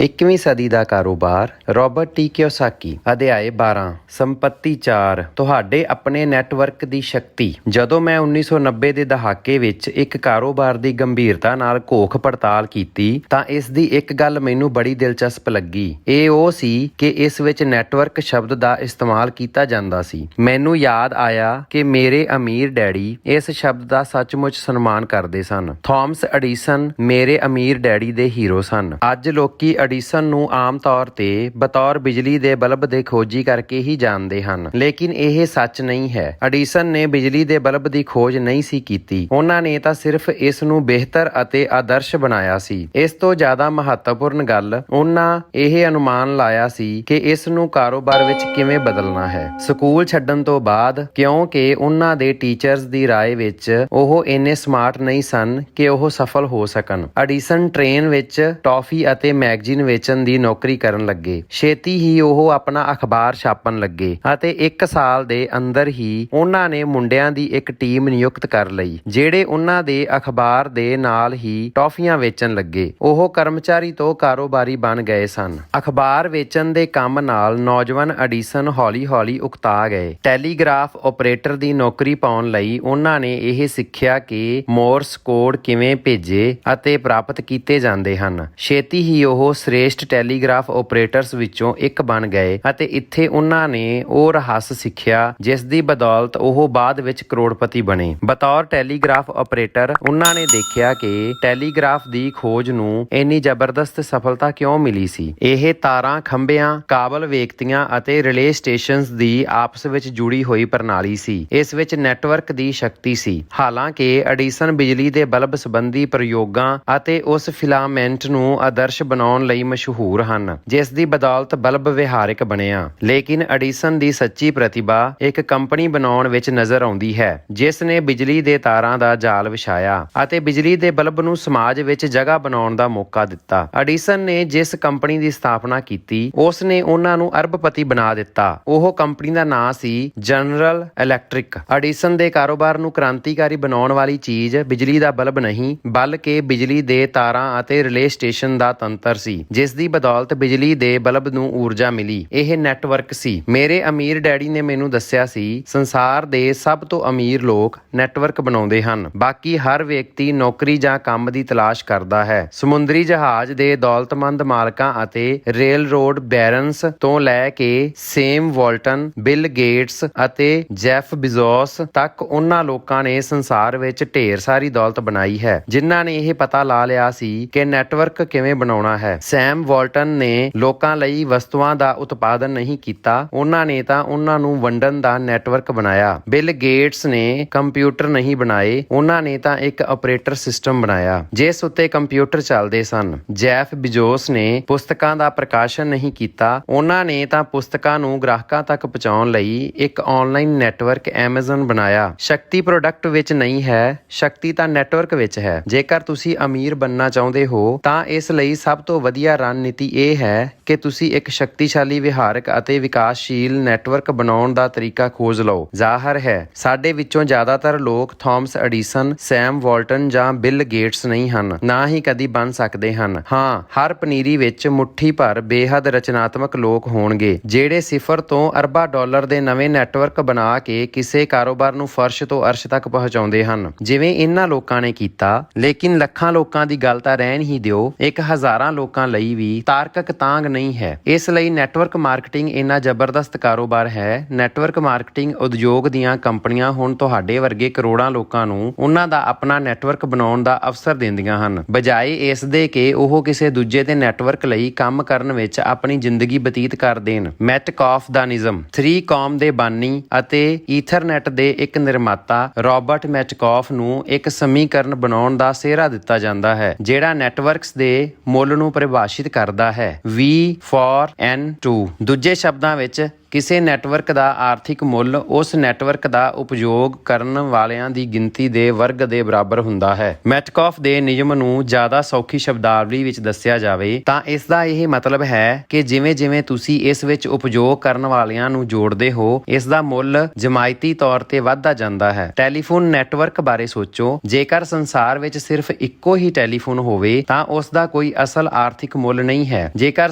21ਵੀਂ ਸਦੀ ਦਾ ਕਾਰੋਬਾਰ Robert T Kiyosaki. ਅਧਿਆਇ 12 ਸੰਪਤੀ 4 ਤੁਹਾਡੇ ਆਪਣੇ ਨੈਟਵਰਕ ਦੀ ਸ਼ਕਤੀ। ਜਦੋਂ ਮੈਂ 1990 ਦੇ ਦਹਾਕੇ ਵਿੱਚ ਇੱਕ ਕਾਰੋਬਾਰ ਦੀ ਗੰਭੀਰਤਾ ਨਾਲ ਘੋਖ ਪੜਤਾਲ ਕੀਤੀ ਤਾਂ ਇਸ ਦੀ ਇੱਕ ਗੱਲ ਮੈਨੂੰ ਬੜੀ ਦਿਲਚਸਪ ਲੱਗੀ। ਇਹ ਉਹ ਸੀ ਕਿ ਇਸ ਵਿੱਚ ਨੈਟਵਰਕ ਸ਼ਬਦ ਦਾ ਇਸਤੇਮਾਲ ਕੀਤਾ ਜਾਂਦਾ ਸੀ। ਮੈਨੂੰ ਯਾਦ ਆਇਆ ਕਿ ਮੇਰੇ ਅਮੀਰ ਡੈਡੀ ਇਸ ਸ਼ਬਦ ਦਾ ਸੱਚਮੁੱਚ ਸਨਮਾਨ ਕਰਦੇ ਸਨ। ਥਾਮਸ ਐਡੀਸਨ ਮੇਰੇ ਅਮੀਰ ਡੈਡੀ ਦੇ ਹੀਰੋ ਸਨ। ਅੱਜ ਲੋਕੀ ਐਡੀਸਨ ਨੂੰ ਆਮ ਤੌਰ ਤੇ ਬਤੌਰ ਬਿਜਲੀ ਦੇ ਬਲਬ ਦੇ ਖੋਜੀ ਕਰਕੇ ਹੀ ਜਾਣਦੇ ਹਨ, ਲੇਕਿਨ ਇਹ ਸੱਚ ਨਹੀਂ ਹੈ। ਐਡੀਸਨ ਨੇ ਬਿਜਲੀ ਦੇ ਬਲਬ ਦੀ ਖੋਜ ਨਹੀਂ ਸੀ ਕੀਤੀ, ਉਹਨਾਂ ਨੇ ਤਾਂ ਸਿਰਫ ਇਸ ਨੂੰ ਬਿਹਤਰ ਅਤੇ ਆਦਰਸ਼ ਬਣਾਇਆ ਸੀ। ਇਸ ਤੋਂ ਜ਼ਿਆਦਾ ਮਹੱਤਵਪੂਰਨ ਗੱਲ, ਉਹਨਾਂ ਇਹ ਅਨੁਮਾਨ ਲਾਇਆ ਸੀ ਕਿ ਇਸ ਨੂੰ ਕਾਰੋਬਾਰ ਵਿੱਚ ਕਿਵੇਂ ਬਦਲਣਾ ਹੈ। ਸਕੂਲ ਛੱਡਣ ਤੋਂ ਬਾਅਦ, ਕਿਉਂਕਿ ਉਹਨਾਂ ਦੇ ਟੀਚਰਸ ਦੀ ਰਾਏ ਵਿੱਚ ਉਹ ਇੰਨੇ ਸਮਾਰਟ ਨਹੀਂ ਸਨ ਕਿ ਉਹ ਸਫਲ ਹੋ ਸਕਣ, ਐਡੀਸਨ ਟ੍ਰੇਨ ਵਿੱਚ ਟੌਫੀ ਅਤੇ ਮੈਗਜ਼ੀਨ ਵੇਚਣ ਦੀ ਨੌਕਰੀ ਕਰਨ ਲੱਗੇ। ਛੇਤੀ ਹੀ ਉਹ ਆਪਣਾ ਅਖਬਾਰ ਛਾਪਣ ਲੱਗੇ ਅਤੇ 1 ਸਾਲ ਦੇ ਅੰਦਰ ਹੀ ਉਹਨਾਂ ਨੇ ਮੁੰਡਿਆਂ ਦੀ ਇੱਕ ਟੀਮ ਨਿਯੁਕਤ ਕਰ ਲਈ ਜਿਹੜੇ ਉਹਨਾਂ ਦੇ ਅਖਬਾਰ ਦੇ ਨਾਲ ਹੀ ਟੌਫੀਆਂ ਵੇਚਣ ਲੱਗੇ। ਉਹ ਕਰਮਚਾਰੀ ਤੋਂ ਕਾਰੋਬਾਰੀ ਬਣ ਗਏ ਸਨ। ਅਖਬਾਰ ਵੇਚਣ ਦੇ ਕੰਮ ਨਾਲ ਨੌਜਵਾਨ ਐਡੀਸਨ ਹੌਲੀ-ਹੌਲੀ ਉਕਤਾ ਗਏ। ਟੈਲੀਗ੍ਰਾਫ ਆਪਰੇਟਰ ਦੀ ਨੌਕਰੀ ਪਾਉਣ ਲਈ ਉਹਨਾਂ ਨੇ ਇਹ ਸਿੱਖਿਆ ਕਿ ਮੋਰਸ ਕੋਡ ਕਿਵੇਂ ਭੇਜੇ ਅਤੇ ਪ੍ਰਾਪਤ ਕੀਤੇ ਜਾਂਦੇ ਹਨ। ਛੇਤੀ ਹੀ ਉਹ ਸ੍ਰੇਸ਼ਟ ਟੈਲੀਗ੍ਰਾਫ ਆਪਰੇਟਰਸ ਵਿੱਚੋਂ ਇੱਕ ਬਣ ਗਏ ਅਤੇ ਇੱਥੇ ਉਹਨਾਂ ਨੇ ਉਹ ਰਹੱਸ ਸਿੱਖਿਆ ਜਿਸ ਦੀ ਬਦੌਲਤ ਉਹ ਬਾਅਦ ਵਿੱਚ ਕਰੋੜਪਤੀ ਬਣੇ। ਬਤੌਰ ਟੈਲੀਗ੍ਰਾਫ ਆਪਰੇਟਰ ਉਹਨਾਂ ਨੇ ਦੇਖਿਆ ਕਿ ਟੈਲੀਗ੍ਰਾਫ ਦੀ ਖੋਜ ਨੂੰ ਇੰਨੀ ਜ਼ਬਰਦਸਤ ਸਫਲਤਾ ਕਿਉਂ ਮਿਲੀ ਸੀ। ਇਹ ਤਾਰਾਂ, ਖੰਭਿਆਂ, ਕਾਬਲ ਵੇਖਤੀਆਂ ਅਤੇ ਰਿਲੇ ਸਟੇਸ਼ਨਸ ਦੀ ਆਪਸ ਵਿੱਚ ਜੁੜੀ ਹੋਈ ਪ੍ਰਣਾਲੀ ਸੀ। ਇਸ ਵਿੱਚ ਨੈਟਵਰਕ ਦੀ ਸ਼ਕਤੀ ਸੀ। ਹਾਲਾਂਕਿ ਐਡੀਸਨ ਬਿਜਲੀ ਦੇ ਬਲਬ ਸੰਬੰਧੀ ਪ੍ਰਯੋਗਾਂ ਅਤੇ ਉਸ ਫਿਲਾਮੈਂਟ ਨੂੰ ਆਦਰਸ਼ ਬਣਾਉਣ ਲਈ ਮਸ਼ਹੂਰ ਹਨ ਜਿਸ ਦੀ ਬਦੌਲਤ ਬਲਬ ਵਿਹਾਰਿਕ ਬਣਿਆ, ਲੇਕਿਨ ਐਡੀਸਨ ਦੀ ਸੱਚੀ ਪ੍ਰਤਿਭਾ ਇੱਕ ਕੰਪਨੀ ਬਣਾਉਣ ਵਿੱਚ ਨਜ਼ਰ ਆਉਂਦੀ ਹੈ ਜਿਸ ਨੇ ਬਿਜਲੀ ਦੇ ਤਾਰਾਂ ਦਾ ਜਾਲ ਵਿਛਾਇਆ ਅਤੇ ਬਿਜਲੀ ਦੇ ਬਲਬ ਨੂੰ ਸਮਾਜ ਵਿੱਚ ਜਗ੍ਹਾ ਬਣਾਉਣ ਦਾ ਮੌਕਾ ਦਿੱਤਾ। ਐਡੀਸਨ ਨੇ ਜਿਸ ਕੰਪਨੀ ਦੀ ਸਥਾਪਨਾ ਕੀਤੀ ਉਸ ਨੇ ਉਹਨਾਂ ਨੂੰ ਅਰਬਪਤੀ ਬਣਾ ਦਿੱਤਾ। ਉਹ ਕੰਪਨੀ ਦਾ ਨਾਂ ਸੀ ਜਨਰਲ ਇਲੈਕਟ੍ਰਿਕ। ਐਡੀਸਨ ਦੇ ਕਾਰੋਬਾਰ ਨੂੰ ਕ੍ਰਾਂਤੀਕਾਰੀ ਬਣਾਉਣ ਵਾਲੀ ਚੀਜ਼ ਬਿਜਲੀ ਦਾ ਬਲਬ ਨਹੀਂ, ਬਲਕਿ ਬਿਜਲੀ ਦੇ ਤਾਰਾਂ ਅਤੇ ਰਿਲੇ ਸਟੇਸ਼ਨ ਦਾ ਤੰਤਰ ਸੀ ਜਿਸ ਦੀ ਬਦੌਲਤ ਬਿਜਲੀ ਦੇ ਬਲਬ ਨੂੰ ਊਰਜਾ ਮਿਲੀ। ਇਹ ਨੈਟਵਰਕ ਸੀ। ਮੇਰੇ ਅਮੀਰ ਡੈਡੀ ਨੇ ਮੈਨੂੰ ਦੱਸਿਆ ਸੀ, ਸੰਸਾਰ ਦੇ ਸਭ ਤੋਂ ਅਮੀਰ ਲੋਕ ਨੈਟਵਰਕ ਬਣਾਉਂਦੇ ਹਨ। ਬਾਕੀ ਹਰ ਵਿਅਕਤੀ ਨੌਕਰੀ ਜਾਂ ਕੰਮ ਦੀ ਤਲਾਸ਼ ਕਰਦਾ ਹੈ। ਸਮੁੰਦਰੀ ਜਹਾਜ਼ ਦੇ ਦੌਲਤਮੰਦ ਮਾਲਕਾਂ ਅਤੇ ਰੇਲ ਰੋਡ ਬੈਰਨਸ ਤੋਂ ਲੈ ਕੇ ਸੈਮ ਵਾਲਟਨ, ਬਿਲ ਗੇਟਸ ਅਤੇ ਜੈਫ ਬਿਜ਼ੋਸ ਤੱਕ ਉਹਨਾਂ ਲੋਕਾਂ ਨੇ ਸੰਸਾਰ ਵਿੱਚ ਢੇਰ ਸਾਰੀ ਦੌਲਤ ਬਣਾਈ ਹੈ ਜਿਨ੍ਹਾਂ ਨੇ ਇਹ ਪਤਾ ਲਾ ਲਿਆ ਸੀ ਕਿ ਨੈਟਵਰਕ ਕਿਵੇਂ ਬਣਾਉਣਾ ਹੈ। ਸੈਮ ਵਾਲਟਨ ਨੇ ਲੋਕਾਂ ਲਈ ਵਸਤੂਆਂ ਦਾ ਉਤਪਾਦਨ ਨਹੀਂ ਕੀਤਾ, ਉਹਨਾਂ ਨੇ ਤਾਂ ਉਹਨਾਂ ਨੂੰ ਵੰਡਣ ਦਾ ਨੈਟਵਰਕ ਬਣਾਇਆ। ਬਿਲ ਗੇਟਸ ਨੇ ਕੰਪਿਊਟਰ ਨਹੀਂ ਬਣਾਏ, ਉਹਨਾਂ ਨੇ ਤਾਂ ਇੱਕ ਆਪਰੇਟਰ ਸਿਸਟਮ ਬਣਾਇਆ ਜਿਸ ਉੱਤੇ ਕੰਪਿਊਟਰ ਚੱਲਦੇ ਸਨ। ਜੈਫ ਬਿਜ਼ੋਸ ਨੇ ਪੁਸਤਕਾਂ ਦਾ ਪ੍ਰਕਾਸ਼ਨ ਨਹੀਂ ਕੀਤਾ, ਉਹਨਾਂ ਨੇ ਤਾਂ ਪੁਸਤਕਾਂ ਨੂੰ ਗ੍ਰਾਹਕਾਂ ਤੱਕ ਪਹੁੰਚਾਉਣ ਲਈ ਇੱਕ ਆਨਲਾਈਨ ਨੈਟਵਰਕ ਐਮਾਜ਼ਨ ਬਣਾਇਆ। ਸ਼ਕਤੀ ਪ੍ਰੋਡਕਟ ਵਿੱਚ ਨਹੀਂ ਹੈ, ਸ਼ਕਤੀ ਤਾਂ ਨੈਟਵਰਕ ਵਿੱਚ ਹੈ। ਜੇਕਰ ਤੁਸੀਂ ਅਮੀਰ ਬਣਨਾ ਚਾਹੁੰਦੇ ਹੋ ਤਾਂ ਇਸ ਲਈ ਸਭ ਤੋਂ ਵਧੀਆ ਰਣਨੀਤੀ ਇਹ ਹੈ ਕਿ ਤੁਸੀਂ ਇੱਕ ਸ਼ਕਤੀਸ਼ਾਲੀ, ਵਿਹਾਰਕ ਅਤੇ ਵਿਕਾਸਸ਼ੀਲ ਨੈਟਵਰਕ ਬਣਾਉਣ ਦਾ ਤਰੀਕਾ ਖੋਜ ਲਓ। ਜ਼ਾਹਰ ਹੈ ਸਾਡੇ ਵਿੱਚੋਂ ਜ਼ਿਆਦਾਤਰ ਲੋਕ ਥਾਮਸ ਐਡੀਸਨ, ਸੈਮ ਵਾਲਟਨ ਜਾਂ ਬਿਲ ਗੇਟਸ ਨਹੀਂ ਹਨ, ਨਾ ਹੀ ਕਦੀ ਬਣ ਸਕਦੇ ਹਨ। ਹਾਂ, ਹਰ ਪਨੀਰੀ ਵਿੱਚ ਮੁੱਠੀ ਭਰ ਬੇਹੱਦ ਰਚਨਾਤਮਕ ਲੋਕ ਹੋਣਗੇ ਜਿਹੜੇ ਸਿਫਰ ਤੋਂ ਅਰਬਾਂ ਡਾਲਰ ਦੇ ਨਵੇਂ ਨੈਟਵਰਕ ਬਣਾ ਕੇ ਕਿਸੇ ਕਾਰੋਬਾਰ ਨੂੰ ਫਰਸ਼ ਤੋਂ ਅਰਸ਼ ਤੱਕ ਪਹੁੰਚਾਉਂਦੇ ਹਨ ਜਿਵੇਂ ਇਹਨਾਂ ਲੋਕਾਂ ਨੇ ਕੀਤਾ। ਲੇਕਿਨ ਲੱਖਾਂ ਲੋਕਾਂ ਦੀ ਗੱਲ ਤਾਂ ਰਹਿਣ ਹੀ ਦਿਓ, ਇੱਕ ਹਜ਼ਾਰਾਂ ਲੋਕਾਂ ਲਈ ਵੀ ਤਾਰਕਿਕ ਤਾਂਘ ਨਹੀਂ ਹੈ। ਇਸ ਲਈ ਨੈਟਵਰਕ ਮਾਰਕੀਟਿੰਗ ਇੰਨਾ ਜ਼ਬਰਦਸਤ ਕਾਰੋਬਾਰ ਹੈ। ਨੈਟਵਰਕ ਮਾਰਕੀਟਿੰਗ ਉਦਯੋਗ ਦੀਆਂ ਕੰਪਨੀਆਂ ਹੁਣ ਤੁਹਾਡੇ ਵਰਗੇ ਕਰੋੜਾਂ ਲੋਕਾਂ ਨੂੰ ਉਹਨਾਂ ਦਾ ਆਪਣਾ ਨੈਟਵਰਕ ਬਣਾਉਣ ਦਾ ਅਵਸਰ ਦਿੰਦੀਆਂ ਹਨ, ਬਜਾਏ ਇਸ ਦੇ ਕਿ ਉਹ ਕਿਸੇ ਦੂਜੇ ਦੇ ਨੈਟਵਰਕ ਲਈ ਕੰਮ ਕਰਨ ਵਿੱਚ ਆਪਣੀ ਜ਼ਿੰਦਗੀ ਬਤੀਤ ਕਰ ਦੇਣ। ਮੈਟਕਾਫ ਦਾ ਨਿਯਮ। 3Com ਦੇ ਬਾਨੀ ਅਤੇ ਈਥਰਨੈਟ ਦੇ ਇੱਕ ਨਿਰਮਾਤਾ ਰੌਬਰਟ ਮੈਟਕਾਫ ਨੂੰ ਇੱਕ ਸਮੀਕਰਨ ਬਣਾਉਣ ਦਾ ਸਿਹਰਾ ਦਿੱਤਾ ਜਾਂਦਾ ਹੈ ਜਿਹੜਾ ਨੈਟਵਰਕਸ ਦੇ ਮੁੱਲ ਨੂੰ ਪਰਿਭਾਸ਼ਿਤ ਕਰਦਾ ਹੈ, V for N2। ਦੂਜੇ ਸ਼ਬਦਾਂ ਵਿੱਚ ਕਿਸੇ ਨੈਟਵਰਕ ਦਾ ਆਰਥਿਕ ਮੁੱਲ ਉਸ ਨੈਟਵਰਕ ਦਾ ਉਪਯੋਗ ਕਰਨ ਵਾਲਿਆਂ ਦੀ ਗਿਣਤੀ ਦੇ ਵਰਗ ਦੇ ਬਰਾਬਰ ਹੁੰਦਾ ਹੈ। ਮੈਟਕਾਫ ਦੇ ਨਿਯਮ ਨੂੰ ਜ਼ਿਆਦਾ ਸੌਖੀ ਸ਼ਬਦਾਵਲੀ ਵਿੱਚ ਦੱਸਿਆ ਜਾਵੇ ਤਾਂ ਇਸ ਦਾ ਇਹ ਮਤਲਬ ਹੈ ਕਿ ਜਿਵੇਂ-ਜਿਵੇਂ ਤੁਸੀਂ ਇਸ ਵਿੱਚ ਉਪਯੋਗ ਕਰਨ ਵਾਲਿਆਂ ਨੂੰ ਜੋੜਦੇ ਹੋ, ਇਸ ਦਾ ਮੁੱਲ ਜਮਾਇਤੀ ਤੌਰ ਤੇ ਵੱਧਦਾ ਜਾਂਦਾ ਹੈ। ਟੈਲੀਫੋਨ ਨੈਟਵਰਕ ਬਾਰੇ ਸੋਚੋ। ਜੇਕਰ ਸੰਸਾਰ ਵਿੱਚ ਸਿਰਫ ਇੱਕੋ ਹੀ ਟੈਲੀਫੋਨ ਹੋਵੇ ਤਾਂ ਉਸ ਦਾ ਕੋਈ ਅਸਲ ਆਰਥਿਕ ਮੁੱਲ ਨਹੀਂ ਹੈ। ਜੇਕਰ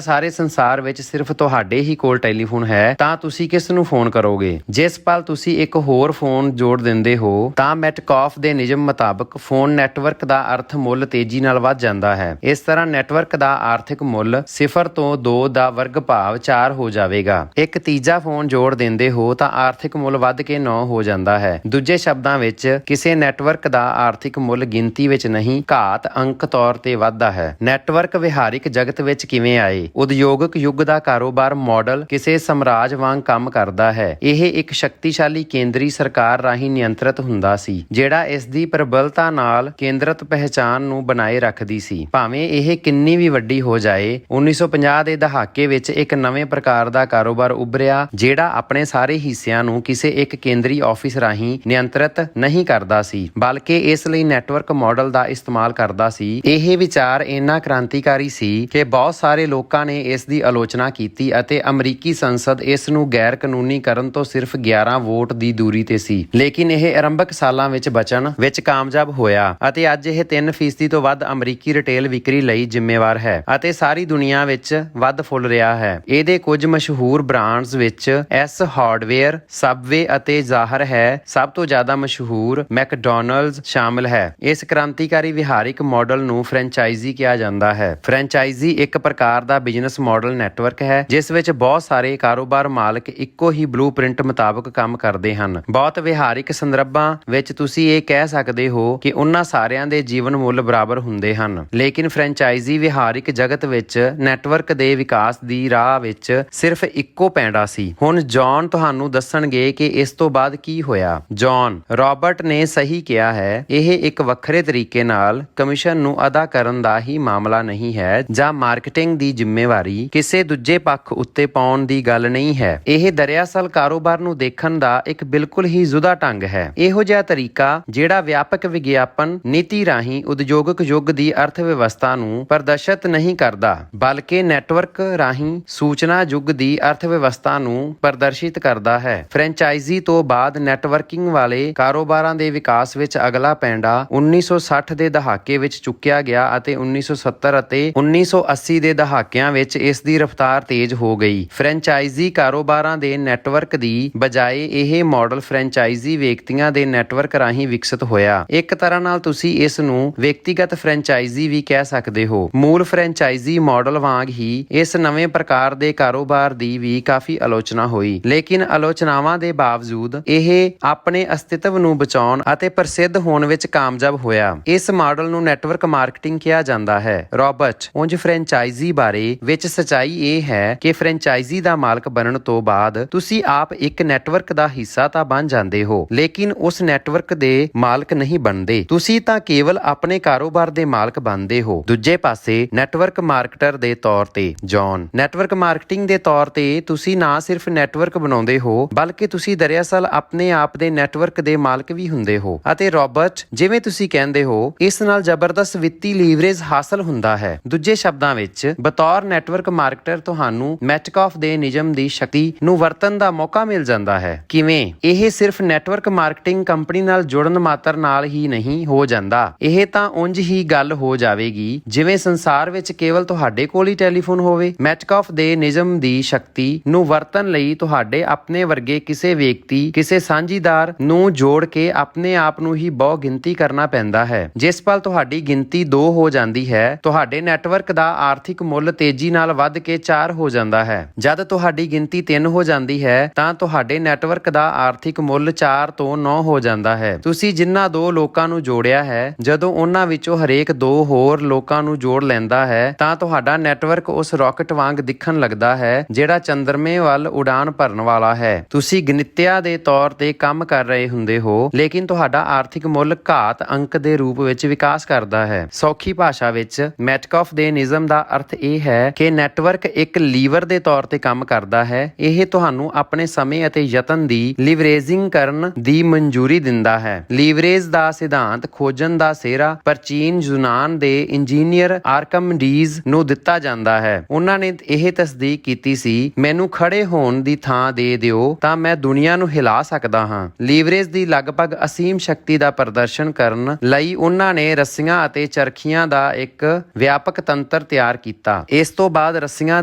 ਸਾਰੇ ਸੰਸਾਰ ਵਿੱਚ ਸਿਰਫ ਤੁਹਾਡੇ ਹੀ ਕੋਲ ਟੈਲੀਫੋਨ ਹੈ ਤਾਂ ਤੁਸੀਂ ਕਿਸ ਨੂੰ ਫੋਨ ਕਰੋਗੇ? ਜਿਸ ਪਲ ਤੁਸੀਂ ਇੱਕ ਹੋਰ ਫੋਨ ਜੋੜ ਦਿੰਦੇ ਹੋ ਤਾਂ ਮੈਟਕਾਫ ਦੇ ਨਿਯਮ ਮੁਤਾਬਕ ਫੋਨ ਨੈਟਵਰਕ ਦਾ ਅਰਥ ਮੁੱਲ ਤੇਜ਼ੀ ਨਾਲ ਵੱਧ ਜਾਂਦਾ ਹੈ। ਇਸ ਤਰ੍ਹਾਂ ਨੈਟਵਰਕ ਦਾ ਆਰਥਿਕ ਮੁੱਲ 0 ਤੋਂ 2 ਦਾ ਵਰਗ ਭਾਵ 4 ਹੋ ਜਾਵੇਗਾ। ਇੱਕ ਤੀਜਾ ਫੋਨ ਜੋੜ ਦਿੰਦੇ ਹੋ ਤਾਂ ਆਰਥਿਕ ਮੁੱਲ ਵੱਧ ਕੇ 9 ਹੋ ਜਾਂਦਾ ਹੈ। ਦੂਜੇ ਸ਼ਬਦਾਂ ਵਿੱਚ ਕਿਸੇ ਨੈਟਵਰਕ ਦਾ ਆਰਥਿਕ ਮੁੱਲ ਗਿਣਤੀ ਵਿੱਚ ਨਹੀਂ, ਘਾਤ ਅੰਕ ਤੌਰ ਤੇ ਵੱਧਦਾ ਹੈ। ਨੈਟਵਰਕ ਵਿਹਾਰਿਕ ਜਗਤ ਵਿੱਚ ਕਿਵੇਂ ਆਏ? ਉਦਯੋਗਿਕ ਯੁੱਗ ਦਾ ਕਾਰੋਬਾਰ ਮਾਡਲ ਕਿਸੇ ਸਾਮਰਾਜ ਵਾਂਗ ਕੰਮ ਕਰਦਾ ਹੈ। ਇਹ ਇੱਕ ਸ਼ਕਤੀਸ਼ਾਲੀ ਕੇਂਦਰੀ ਸਰਕਾਰ ਰਾਹੀਂ ਨਿਯੰਤਰਿਤ ਹੁੰਦਾ ਸੀ, ਜਿਹੜਾ ਇਸ ਦੀ ਪ੍ਰਬਲਤਾ ਨਾਲ ਕੇਂਦਰਤ ਪਹਿਚਾਣ ਨੂੰ ਬਣਾਏ ਰੱਖਦੀ ਸੀ। ਭਾਵੇਂ ਇਹ ਕਿੰਨੀ ਵੀ ਵੱਡੀ ਹੋ ਜਾਏ, 1950 ਦੇ ਦਹਾਕੇ ਵਿੱਚ ਇੱਕ ਨਵੇਂ ਪ੍ਰਕਾਰ ਦਾ ਕਾਰੋਬਾਰ ਉੱਭਰਿਆ ਜਿਹੜਾ ਆਪਣੇ ਸਾਰੇ ਹਿੱਸਿਆਂ ਨੂੰ ਕਿਸੇ ਇੱਕ ਕੇਂਦਰੀ ਆਫਿਸ ਰਾਹੀਂ ਨਿਯੰਤਰਿਤ ਨਹੀਂ ਕਰਦਾ ਸੀ, ਬਲਕਿ ਇਸ ਲਈ ਨੈਟਵਰਕ ਮਾਡਲ ਦਾ ਇਸਤੇਮਾਲ ਕਰਦਾ ਸੀ। ਇਹ ਵਿਚਾਰ ਇੰਨਾ ਕ੍ਰਾਂਤੀਕਾਰੀ ਸੀ ਕਿ ਬਹੁਤ ਸਾਰੇ ਲੋਕਾਂ ਨੇ ਇਸ ਦੀ ਆਲੋਚਨਾ ਕੀਤੀ ਅਤੇ ਅਮਰੀਕੀ ਸੰਸਦ ਇਸ ਨੂੰ ਗੈਰ ਕਾਨੂੰਨੀ ਕਰਨ ਤੋਂ ਸਿਰਫ 11 ਵੋਟ ਦੀ ਦੂਰੀ ਤੇ ਸੀ। ਲੇਕਿਨ ਇਹ ਆਰੰਭਕ ਸਾਲਾਂ ਵਿੱਚ ਬਚਣ ਵਿੱਚ ਕਾਮਯਾਬ ਹੋਇਆ ਅਤੇ ਅੱਜ ਇਹ 3% ਤੋਂ ਵੱਧ ਅਮਰੀਕੀ ਰਿਟੇਲ ਵਿਕਰੀ ਲਈ ਜ਼ਿੰਮੇਵਾਰ ਹੈ ਅਤੇ ਸਾਰੀ ਦੁਨੀਆ ਵਿੱਚ ਵੱਧ ਫੁੱਲ ਰਿਹਾ ਹੈ। ਇਹਦੇ ਕੁਝ ਮਸ਼ਹੂਰ ਬ੍ਰਾਂਡਸ ਵਿੱਚ ਐਸ ਹਾਰਡਵੇਅਰ, ਸਬਵੇ ਅਤੇ ਜ਼ਾਹਰ ਹੈ ਸਭ ਤੋਂ ਜ਼ਿਆਦਾ ਮਸ਼ਹੂਰ ਮੈਕਡੋਨਲਡਸ ਸ਼ਾਮਲ ਹੈ। ਇਸ ਕ੍ਰਾਂਤੀਕਾਰੀ ਵਿਹਾਰਿਕ ਮਾਡਲ ਨੂੰ ਫਰੈਂਚਾਈਜ਼ੀ ਕਿਹਾ ਜਾਂਦਾ ਹੈ। ਫਰੈਂਚਾਈਜ਼ੀ ਇੱਕ ਪ੍ਰਕਾਰ ਦਾ ਬਿਜ਼ਨਸ ਮਾਡਲ ਨੈਟਵਰਕ ਹੈ ਜਿਸ ਵਿੱਚ ਬਹੁਤ ਸਾਰੇ ਕਾਰੋਬਾਰ ਮਾਲਕ ਇੱਕੋ ਹੀ ਬਲੂਪ੍ਰਿੰਟ ਮੁਤਾਬਕ ਕੰਮ ਕਰਦੇ ਹਨ। ਬਹੁਤ ਵਿਹਾਰਿਕ ਸੰਦਰਭਾਂ ਵਿੱਚ ਤੁਸੀਂ ਇਹ ਕਹਿ ਸਕਦੇ ਹੋ ਕਿ ਉਹਨਾਂ ਸਾਰਿਆਂ ਦੇ ਜੀਵਨ ਮੁੱਲ ਬਰਾਬਰ ਹੁੰਦੇ ਹਨ। ਲੇਕਿਨ ਫਰੈਂਚਾਈਜ਼ੀ ਵਿਹਾਰਿਕ ਜਗਤ ਵਿੱਚ ਨੈਟਵਰਕ ਦੇ ਵਿਕਾਸ ਦੀ ਰਾਹ ਵਿੱਚ ਸਿਰਫ ਇੱਕੋ ਪੈਂਡਾ ਸੀ। ਹੁਣ ਜੌਨ ਤੁਹਾਨੂੰ ਦੱਸਣਗੇ ਕਿ ਇਸ ਤੋਂ ਬਾਅਦ ਕੀ ਹੋਇਆ। ਜੌਨ: ਰਾਬਰਟ ਨੇ ਸਹੀ ਕਿਹਾ ਹੈ। ਇਹ ਇੱਕ ਵੱਖਰੇ ਤਰੀਕੇ ਨਾਲ ਕਮਿਸ਼ਨ ਨੂੰ ਅਦਾ ਕਰਨ ਦਾ ਹੀ ਮਾਮਲਾ ਨਹੀਂ ਹੈ ਜਾਂ ਮਾਰਕੀਟਿੰਗ ਦੀ ਜ਼ਿੰਮੇਵਾਰੀ ਕਿਸੇ ਦੂਜੇ ਪੱਖ ਉੱਤੇ ਪਾਉਣ ਦੀ ਗੱਲ ਨਹੀਂ ਹੈ। ਇਹ ਦਰਅਸਲ ਕਾਰੋਬਾਰ ਨੂੰ ਦੇਖਣ ਦਾ ਇੱਕ ਬਿਲਕੁਲ ਹੀ ਜੁਦਾ ਢੰਗ ਹੈ। ਇਹੋ ਜਿਹਾ ਤਰੀਕਾ ਜਿਹੜਾ ਵਿਆਪਕ ਵਿਗਿਆਪਨ ਨੀਤੀ ਰਾਹੀਂ ਉਦਯੋਗਿਕ ਯੁੱਗ ਦੀ ਅਰਥ ਵਿਵਸਥਾ ਨੂੰ ਪ੍ਰਦਰਸ਼ਿਤ ਨਹੀਂ ਕਰਦਾ, ਬਲਕਿ ਨੈਟਵਰਕ ਰਾਹੀਂ ਸੂਚਨਾ ਯੁੱਗ ਦੀ ਅਰਥ ਵਿਵਸਥਾ ਨੂੰ ਪ੍ਰਦਰਸ਼ਿਤ ਕਰਦਾ ਹੈ। ਫਰੈਂਚਾਈਜ਼ੀ ਤੋਂ ਬਾਅਦ ਨੈਟਵਰਕਿੰਗ ਵਾਲੇ ਕਾਰੋਬਾਰਾਂ ਦੇ ਵਿਕਾਸ ਵਿੱਚ ਅਗਲਾ ਪੈਂਡਾ 1960 ਦੇ ਦਹਾਕੇ ਵਿੱਚ ਚੁੱਕਿਆ ਗਿਆ ਅਤੇ 1970 ਅਤੇ 1980 ਦੇ ਦਹਾਕਿਆਂ ਵਿੱਚ ਇਸ ਦੀ ਰਫ਼ਤਾਰ ਤੇਜ਼ ਹੋ ਗਈ। ਫਰੈਂਚਾਈਜ਼ੀ ਕਾਰੋਬਾਰਾਂ ਦੇ ਨੈਟਵਰਕ ਦੀ ਬਜਾਏ ਇਹ ਮਾਡਲ ਫਰੈਂਚਾਈਜ਼ੀ ਵਿਅਕਤੀਆਂ ਦੇ ਨੈਟਵਰਕ ਰਾਹੀਂ ਵਿਕਸਿਤ ਹੋਇਆ। ਇੱਕ ਤਰ੍ਹਾਂ ਨਾਲ ਤੁਸੀਂ ਇਸ ਨੂੰ ਵਿਅਕਤੀਗਤ ਫਰੈਂਚਾਈਜ਼ੀ ਵੀ ਕਹਿ ਸਕਦੇ ਹੋ। ਮੂਲ ਫਰੈਂਚਾਈਜ਼ੀ ਮਾਡਲ ਵਾਂਗ ਹੀ ਇਸ ਨਵੇਂ ਪ੍ਰਕਾਰ ਦੇ ਕਾਰੋਬਾਰ ਦੀ ਵੀ ਕਾਫੀ ਆਲੋਚਨਾ ਹੋਈ, ਲੇਕਿਨ ਆਲੋਚਨਾਵਾਂ ਦੇ ਬਾਵਜੂਦ ਇਹ ਆਪਣੇ ਅਸਤਿਤਵ ਨੂੰ ਬਚਾਉਣ ਅਤੇ ਪ੍ਰਸਿੱਧ ਹੋਣ ਵਿੱਚ ਕਾਮਯਾਬ ਹੋਇਆ। ਇਸ ਮਾਡਲ ਨੂੰ ਨੈਟਵਰਕ ਮਾਰਕੀਟਿੰਗ ਕਿਹਾ ਜਾਂਦਾ ਹੈ। ਰਾਬਰਟ: ਉਂਝ ਫਰੈਂਚਾਈਜ਼ੀ ਬਾਰੇ ਵਿੱਚ ਸੱਚਾਈ ਇਹ ਹੈ ਕਿ ਫਰੈਂਚਾਈਜ਼ੀ ਦਾ ਮਾਲਕ ਬਣਨ ਤੋਂ ਬਾਅਦ ਤੁਸੀਂ ਆਪ ਇੱਕ ਨੈਟਵਰਕ ਦਾ ਹਿੱਸਾ ਤਾਂ ਬਣ ਜਾਂਦੇ ਹੋ, ਲੇਕਿਨ ਉਸ ਨੈਟਵਰਕ ਦੇ ਮਾਲਕ ਨਹੀਂ ਬਣਦੇ। ਤੁਸੀਂ ਤਾਂ ਕੇਵਲ ਆਪਣੇ ਕਾਰੋਬਾਰ ਦੇ ਮਾਲਕ ਬਣਦੇ ਹੋ। ਦੂਜੇ ਪਾਸੇ ਨੈਟਵਰਕ ਮਾਰਕੀਟਰ ਦੇ ਤੌਰ ਤੇ ਜੌਨ: ਨੈਟਵਰਕ ਮਾਰਕੀਟਿੰਗ ਦੇ ਤੌਰ ਤੇ ਤੁਸੀਂ ਨਾ ਸਿਰਫ ਨੈਟਵਰਕ ਬਣਾਉਂਦੇ ਹੋ, ਬਲਕਿ ਤੁਸੀਂ ਦਰਅਸਲ ਆਪਣੇ ਆਪ ਦੇ ਨੈਟਵਰਕ ਦੇ ਮਾਲਕ ਵੀ ਹੁੰਦੇ ਹੋ। ਅਤੇ ਰਾਬਰਟ, ਜਿਵੇਂ ਤੁਸੀਂ ਕਹਿੰਦੇ ਹੋ, ਇਸ ਨਾਲ ਜ਼ਬਰਦਸਤ ਵਿੱਤੀ ਲੀਵਰੇਜ ਹਾਸਲ ਹੁੰਦਾ ਹੈ। ਦੂਜੇ ਸ਼ਬਦਾਂ ਵਿੱਚ, ਬਤੌਰ ਨੈਟਵਰਕ ਮਾਰਕੀਟਰ ਤੁਹਾਨੂੰ ਮੈਟਕਾਫ ਦੇ ਨਿਯਮ ਦੀ ਸ਼ਕਤੀ ਨੂੰ ਵਰਤਣ ਦਾ ਮੌਕਾ ਮਿਲ ਜਾਂਦਾ ਹੈ। ਕਿਵੇਂ? ਇਹ ਸਿਰਫ ਨੈਟਵਰਕ ਮਾਰਕੀਟਿੰਗ ਕੰਪਨੀ ਨਾਲ ਜੁੜਨ ਮਾਤਰ ਨਾਲ ਹੀ ਨਹੀਂ ਹੋ ਜਾਂਦਾ। ਇਹ ਤਾਂ ਉਂਝ ਹੀ ਗੱਲ ਹੋ ਜਾਵੇਗੀ ਜਿਵੇਂ ਸੰਸਾਰ ਵਿੱਚ ਕੇਵਲ ਤੁਹਾਡੇ ਕੋਲ ਹੀ ਟੈਲੀਫੋਨ ਹੋਵੇ। ਮੈਟਕਾਫ ਦੇ ਨਿਯਮ ਦੀ ਸ਼ਕਤੀ ਨੂੰ ਵਰਤਣ ਲਈ ਤੁਹਾਡੇ ਆਪਣੇ ਵਰਗੇ ਕਿਸੇ ਵਿਅਕਤੀ, ਕਿਸੇ ਸਾਂਝੀਦਾਰ ਨੂੰ ਜੋੜ ਕੇ ਆਪਣੇ ਆਪ ਨੂੰ ਹੀ ਬਹੁ ਗਿਣਤੀ ਕਰਨਾ ਪੈਂਦਾ ਹੈ। ਜਿਸ ਪਲ ਤੁਹਾਡੀ ਗਿਣਤੀ 2 ਹੋ ਜਾਂਦੀ ਹੈ, ਤੁਹਾਡੇ ਨੈਟਵਰਕ ਦਾ ਆਰਥਿਕ ਮੁੱਲ ਤੇਜ਼ੀ ਨਾਲ ਵੱਧ ਕੇ 4 ਹੋ ਜਾਂਦਾ ਹੈ। ਜਦ ਤੁਹਾਡੀ ਗਿਣਤੀ 3 ਹੋ ਜਾਂਦੀ ਹੈ ਤਾਂ ਤੁਹਾਡੇ ਨੈਟਵਰਕ ਦਾ ਆਰਥਿਕ ਮੁੱਲ 4 ਤੋਂ 9 ਹੋ ਜਾਂਦਾ ਹੈ। ਤੁਸੀਂ ਜਿਨ੍ਹਾਂ 2 ਲੋਕਾਂ ਨੂੰ ਜੋੜਿਆ ਹੈ, ਜਦੋਂ ਉਹਨਾਂ ਵਿੱਚੋਂ ਹਰੇਕ 2 ਹੋਰ ਲੋਕਾਂ ਨੂੰ ਜੋੜ ਲੈਂਦਾ ਹੈ ਤਾਂ ਤੁਹਾਡਾ ਨੈਟਵਰਕ ਉਸ ਰਾਕਟ ਵਾਂਗ ਦਿਖਣ ਲੱਗਦਾ ਹੈ ਜਿਹੜਾ ਚੰਦਰਮੇ ਵੱਲ ਉਡਾਨ ਭਰਨ ਵਾਲਾ ਹੈ। ਤੁਸੀਂ ਗਣਿਤਿਆ ਦੇ ਤੌਰ ਤੇ ਕੰਮ ਕਰ ਰਹੇ ਹੁੰਦੇ ਹੋ, ਲੇਕਿਨ ਤੁਹਾਡਾ ਆਰਥਿਕ ਮੁੱਲ ਘਾਤ ਅੰਕ ਦੇ ਰੂਪ ਵਿੱਚ ਵਿਕਾਸ ਕਰਦਾ ਹੈ। ਸੌਖੀ ਭਾਸ਼ਾ ਵਿੱਚ ਮੈਟਕਾਫ ਦੇ ਨਿਯਮ ਦਾ ਅਰਥ ਇਹ ਹੈ ਕਿ ਨੈਟਵਰਕ ਇੱਕ ਲੀਵਰ ਦੇ ਤੌਰ ਤੇ ਕੰਮ ਕਰਦਾ ਹੈ ਇਹ ਤੁਹਾਨੂੰ ਆਪਣੇ ਸਮੇਂ ਅਤੇ ਯਤਨ ਦੀ ਲੀਵਰੇਜਿੰਗ ਕਰਨ ਦੀ ਮਨਜ਼ੂਰੀ ਦਿੰਦਾ ਹੈ। ਲੀਵਰੇਜ ਦਾ ਸਿਧਾਂਤ ਖੋਜਣ ਦਾ ਸਿਹਰਾ ਪ੍ਰਾਚੀਨ ਯੂਨਾਨ ਦੇ ਇੰਜੀਨੀਅਰ ਆਰਕਮੀਡੀਜ਼ ਨੂੰ ਦਿੱਤਾ ਜਾਂਦਾ ਹੈ। ਉਹਨਾਂ ਨੇ ਇਹ ਤਸਦੀਕ ਕੀਤੀ ਸੀ, ਮੈਨੂੰ ਖੜੇ ਹੋਣ ਦੀ ਥਾਂ ਦੇ ਦਿਓ ਤਾਂ ਮੈਂ ਦੁਨੀਆ ਨੂੰ ਹਿਲਾ ਸਕਦਾ ਹਾਂ। ਲੀਵਰੇਜ ਦੀ ਲਗਭਗ ਅਸੀਮ ਸ਼ਕਤੀ ਦਾ ਪ੍ਰਦਰਸ਼ਨ ਕਰਨ ਲਈ ਉਹਨਾਂ ਨੇ ਰੱਸੀਆਂ ਅਤੇ ਚਰਖੀਆਂ ਦਾ ਇੱਕ ਵਿਆਪਕ ਤੰਤਰ ਤਿਆਰ ਕੀਤਾ। ਇਸ ਤੋਂ ਬਾਅਦ ਰੱਸੀਆਂ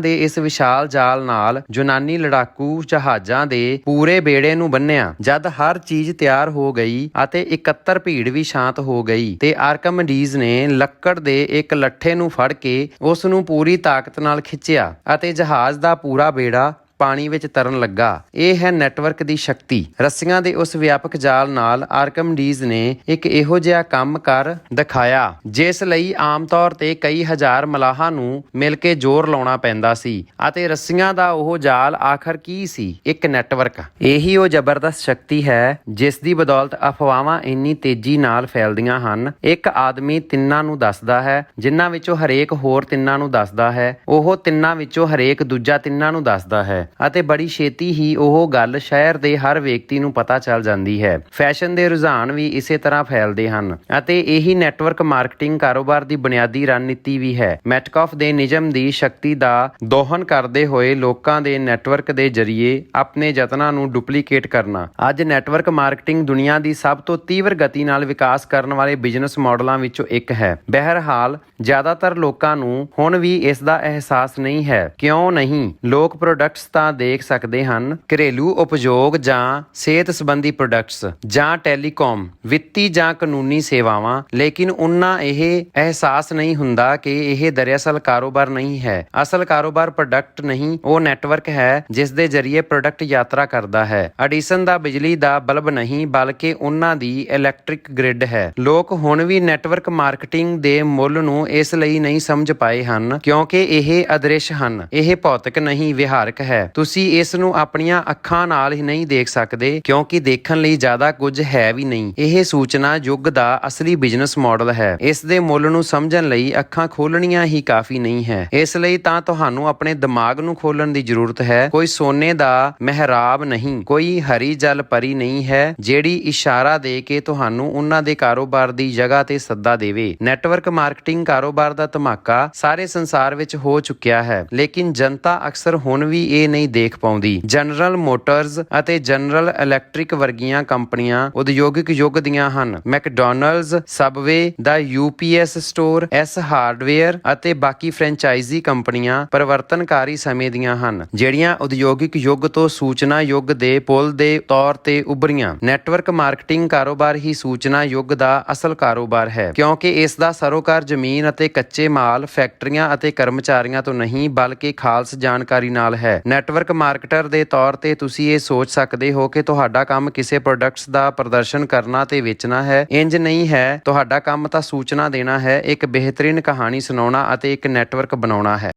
ਦੇ ਇਸ ਵਿਸ਼ਾਲ ਜਾਲ ਨਾਲ ਯੂਨਾਨੀ ਲੜਾਕੂ ਜਹਾਜ਼ਾਂ ਦੇ ਪੂਰੇ ਬੇੜੇ ਨੂੰ ਬੰਨਿਆ। ਜਦ ਹਰ ਚੀਜ਼ ਤਿਆਰ ਹੋ ਗਈ ਅਤੇ ਇਕੱਤਰ ਭੀੜ ਵੀ ਸ਼ਾਂਤ ਹੋ ਗਈ ਤੇ ਆਰਕਮੀਡੀਜ਼ ਨੇ ਲੱਕੜ ਦੇ ਇੱਕ ਲੱਠੇ ਨੂੰ ਫੜ ਕੇ ਉਸ ਨੂੰ ਪੂਰੀ ਤਾਕਤ ਨਾਲ ਖਿੱਚਿਆ ਅਤੇ ਜਹਾਜ਼ ਦਾ ਪੂਰਾ ਬੇੜਾ ਪਾਣੀ ਵਿੱਚ ਤਰਨ ਲੱਗਾ। ਇਹ ਹੈ ਨੈਟਵਰਕ ਦੀ ਸ਼ਕਤੀ। ਰੱਸੀਆਂ ਦੇ ਉਸ ਵਿਆਪਕ ਜਾਲ ਨਾਲ ਆਰਕਮੀਡੀਜ਼ ਨੇ ਇੱਕ ਇਹੋ ਜਿਹਾ ਕੰਮ ਕਰ ਦਿਖਾਇਆ ਜਿਸ ਲਈ ਆਮ ਤੌਰ ਤੇ ਕਈ ਹਜ਼ਾਰ ਮਲਾਹਾਂ ਨੂੰ ਮਿਲ ਕੇ ਜ਼ੋਰ ਲਾਉਣਾ ਪੈਂਦਾ ਸੀ ਅਤੇ ਰੱਸੀਆਂ ਦਾ ਉਹ ਜਾਲ ਆਖਰ ਕੀ ਸੀ? ਇੱਕ ਨੈਟਵਰਕ। ਇਹੀ ਉਹ ਜ਼ਬਰਦਸਤ ਸ਼ਕਤੀ ਹੈ ਜਿਸ ਦੀ ਬਦੌਲਤ ਅਫਵਾਹਾਂ ਇੰਨੀ ਤੇਜ਼ੀ ਨਾਲ ਫੈਲਦੀਆਂ ਹਨ। ਇੱਕ ਆਦਮੀ ਤਿੰਨਾਂ ਨੂੰ ਦੱਸਦਾ ਹੈ, ਜਿਨ੍ਹਾਂ ਵਿੱਚੋਂ ਹਰੇਕ ਹੋਰ ਤਿੰਨਾਂ ਨੂੰ ਦੱਸਦਾ ਹੈ। ਉਹ ਤਿੰਨਾਂ ਵਿੱਚੋਂ ਹਰੇਕ ਦੂਜਾ ਤਿੰਨਾਂ ਨੂੰ ਦੱਸਦਾ ਹੈ ਅਤੇ ਬੜੀ ਛੇਤੀ ਹੀ ਉਹ ਗੱਲ ਸ਼ਹਿਰ ਦੇ ਹਰ ਵਿਅਕਤੀ ਨੂੰ ਪਤਾ ਚੱਲ ਜਾਂਦੀ ਹੈ। ਫੈਸ਼ਨ ਦੇ ਰੁਝਾਨ ਵੀ ਇਸੇ ਤਰ੍ਹਾਂ ਫੈਲਦੇ ਹਨ ਅਤੇ ਇਹੀ ਨੈਟਵਰਕ ਮਾਰਕੀਟਿੰਗ ਕਾਰੋਬਾਰ ਦੀ ਬੁਨਿਆਦੀ ਰਣਨੀਤੀ ਵੀ ਹੈ। ਮੈਟਕਾਫ ਦੇ ਨਿਯਮ ਦੀ ਸ਼ਕਤੀ ਦਾ ਦੋਹਨ ਕਰਦੇ ਹੋਏ ਲੋਕਾਂ ਦੇ ਨੈਟਵਰਕ ਦੇ ਜ਼ਰੀਏ ਆਪਣੇ ਯਤਨਾਂ ਨੂੰ ਡੁਪਲੀਕੇਟ ਕਰਨਾ। ਅੱਜ ਨੈਟਵਰਕ ਮਾਰਕੀਟਿੰਗ ਦੁਨੀਆ ਦੀ ਸਭ ਤੋਂ ਤੀਵਰ ਗਤੀ ਨਾਲ ਵਿਕਾਸ ਕਰਨ ਵਾਲੇ ਬਿਜ਼ਨਸ ਮਾਡਲਾਂ ਵਿੱਚੋਂ ਇੱਕ ਹੈ। ਬਹਰਹਾਲ ਜ਼ਿਆਦਾਤਰ ਲੋਕਾਂ ਨੂੰ ਹੁਣ ਵੀ ਇਸ ਦਾ ਅਹਿਸਾਸ ਨਹੀਂ ਹੈ। ਕਿਉਂ ਨਹੀਂ? ਲੋਕ ਪ੍ਰੋਡਕਟਸ ਤਾਂ ਦੇਖ ਸਕਦੇ ਹਨ, ਘਰੇਲੂ ਉਪਯੋਗ ਜਾਂ ਸਿਹਤ ਸੰਬੰਧੀ ਪ੍ਰੋਡਕਟਸ ਜਾਂ ਟੈਲੀਕਾਮ, ਵਿੱਤੀ ਜਾਂ ਕਾਨੂੰਨੀ ਸੇਵਾਵਾਂ, ਲੇਕਿਨ ਉਹਨਾਂ ਇਹ ਅਹਿਸਾਸ ਨਹੀਂ ਹੁੰਦਾ ਕਿ ਇਹ ਦਰਅਸਲ ਕਾਰੋਬਾਰ ਨਹੀਂ ਹੈ। ਅਸਲ ਕਾਰੋਬਾਰ ਪ੍ਰੋਡਕਟ ਨਹੀਂ, ਉਹ ਨੈਟਵਰਕ ਹੈ ਜਿਸ ਦੇ ਜ਼ਰੀਏ ਪ੍ਰੋਡਕਟ ਯਾਤਰਾ ਕਰਦਾ ਹੈ। ਐਡੀਸਨ ਦਾ ਬਿਜਲੀ ਦਾ ਬਲਬ ਨਹੀਂ, ਬਲਕਿ ਉਹਨਾਂ ਦੀ ਇਲੈਕਟ੍ਰਿਕ ਗ੍ਰਿਡ ਹੈ। ਲੋਕ ਹੁਣ ਵੀ ਨੈਟਵਰਕ ਮਾਰਕੀਟਿੰਗ ਦੇ ਮੁੱਲ ਨੂੰ ਇਸ ਲਈ ਨਹੀਂ ਸਮਝ ਪਾਏ ਹਨ ਕਿਉਂਕਿ ਇਹ ਅਦ੍ਰਿਸ਼ ਹਨ। ਇਹ ਭੌਤਿਕ ਨਹੀਂ, ਵਿਹਾਰਕ ਹੈ। ਤੁਸੀਂ ਇਸ ਨੂੰ ਆਪਣੀਆਂ ਅੱਖਾਂ ਨਾਲ ਹੀ ਨਹੀਂ ਦੇਖ ਸਕਦੇ ਕਿਉਂਕਿ ਦੇਖਣ ਲਈ ਜ਼ਿਆਦਾ ਕੁਝ ਹੈ ਵੀ ਨਹੀਂ। ਇਹ ਸੂਚਨਾ ਯੁੱਗ ਦਾ ਅਸਲੀ ਬਿਜ਼ਨਸ ਮਾਡਲ ਹੈ। ਇਸ ਦੇ ਮੁੱਲ ਨੂੰ ਸਮਝਣ ਲਈ ਅੱਖਾਂ ਖੋਲਣੀਆਂ ਹੀ ਕਾਫੀ ਨਹੀਂ ਹੈ। ਇਸ ਲਈ ਤਾਂ ਤੁਹਾਨੂੰ ਆਪਣੇ ਦਿਮਾਗ ਨੂੰ ਖੋਲਣ ਦੀ ਜ਼ਰੂਰਤ ਹੈ। ਕੋਈ ਸੋਨੇ ਦਾ ਮਹਿਰਾਬ ਨਹੀਂ, ਕੋਈ ਹਰੀ ਜਲ ਪਰੀ ਨਹੀਂ ਹੈ ਜਿਹੜੀ ਇਸ਼ਾਰਾ ਦੇ ਕੇ ਤੁਹਾਨੂੰ ਉਹਨਾਂ ਦੇ ਕਾਰੋਬਾਰ ਦੀ ਜਗ੍ਹਾ ਤੇ ਸੱਦਾ ਦੇਵੇ। ਨੈਟਵਰਕ ਮਾਰਕੀਟਿੰਗ ਕਾਰੋਬਾਰ ਦਾ ਧਮਾਕਾ ਸਾਰੇ ਸੰਸਾਰ ਵਿੱਚ ਹੋ ਚੁੱਕਿਆ ਹੈ, ਲੇਕਿਨ ਜਨਤਾ ਅਕਸਰ ਹੁਣ ਵੀ ਇਹ ਨਹੀਂ ਦੇਖ ਪਾਉਂਦੀ। ਜਨਰਲ ਮੋਟਰਜ਼ ਅਤੇ ਜਨਰਲ ਇਲੈਕਟ੍ਰਿਕ ਵਰਗੀਆਂ ਕੰਪਨੀਆਂ ਉਦਯੋਗਿਕ ਯੁੱਗ ਦੀਆਂ ਹਨ। ਮੈਕਡੋਨਲਡਸ, ਸਬਵੇ, ਦਾ UPS ਸਟੋਰ, ਐਸ ਹਾਰਡਵੇਅਰ ਅਤੇ ਬਾਕੀ ਫਰੈਂਚਾਈਜ਼ੀ ਕੰਪਨੀਆਂ ਪਰਿਵਰਤਨਕਾਰੀ ਸਮੇਂ ਦੀਆਂ ਹਨ ਜਿਹੜੀਆਂ ਉਦਯੋਗਿਕ ਯੁੱਗ ਤੋਂ ਸੂਚਨਾ ਯੁੱਗ ਦੇ ਪੁਲ ਦੇ ਤੌਰ ਤੇ ਉੱਭਰੀਆਂ। ਨੈਟਵਰਕ ਮਾਰਕੀਟਿੰਗ ਕਾਰੋਬਾਰ ਹੀ ਸੂਚਨਾ ਯੁੱਗ ਦਾ ਅਸਲ ਕਾਰੋਬਾਰ ਹੈ ਕਿਉਂਕਿ ਇਸ ਦਾ ਸਰੋਕਾਰ ਜ਼ਮੀਨ ਅਤੇ ਕੱਚੇ ਮਾਲ, ਫੈਕਟਰੀਆਂ ਅਤੇ ਕਰਮਚਾਰੀਆਂ ਤੋਂ ਨਹੀਂ ਬਲਕਿ ਖਾਲਸ ਜਾਣਕਾਰੀ ਨਾਲ ਹੈ। ਨੈਟਵਰਕ ਮਾਰਕੀਟਰ ਦੇ ਤੌਰ ਤੇ ਤੁਸੀਂ ਇਹ ਸੋਚ ਸਕਦੇ ਹੋ ਕਿ ਤੁਹਾਡਾ ਕੰਮ ਕਿਸੇ ਪ੍ਰੋਡਕਟਸ ਦਾ ਪ੍ਰਦਰਸ਼ਨ ਕਰਨਾ ਤੇ ਵੇਚਣਾ ਹੈ। ਇੰਜ ਨਹੀਂ ਹੈ। ਤੁਹਾਡਾ ਕੰਮ ਤਾਂ ਸੂਚਨਾ ਦੇਣਾ ਹੈ, ਇੱਕ ਬਿਹਤਰੀਨ ਕਹਾਣੀ ਸੁਣਾਉਣਾ ਅਤੇ ਇੱਕ ਨੈਟਵਰਕ ਬਣਾਉਣਾ ਹੈ।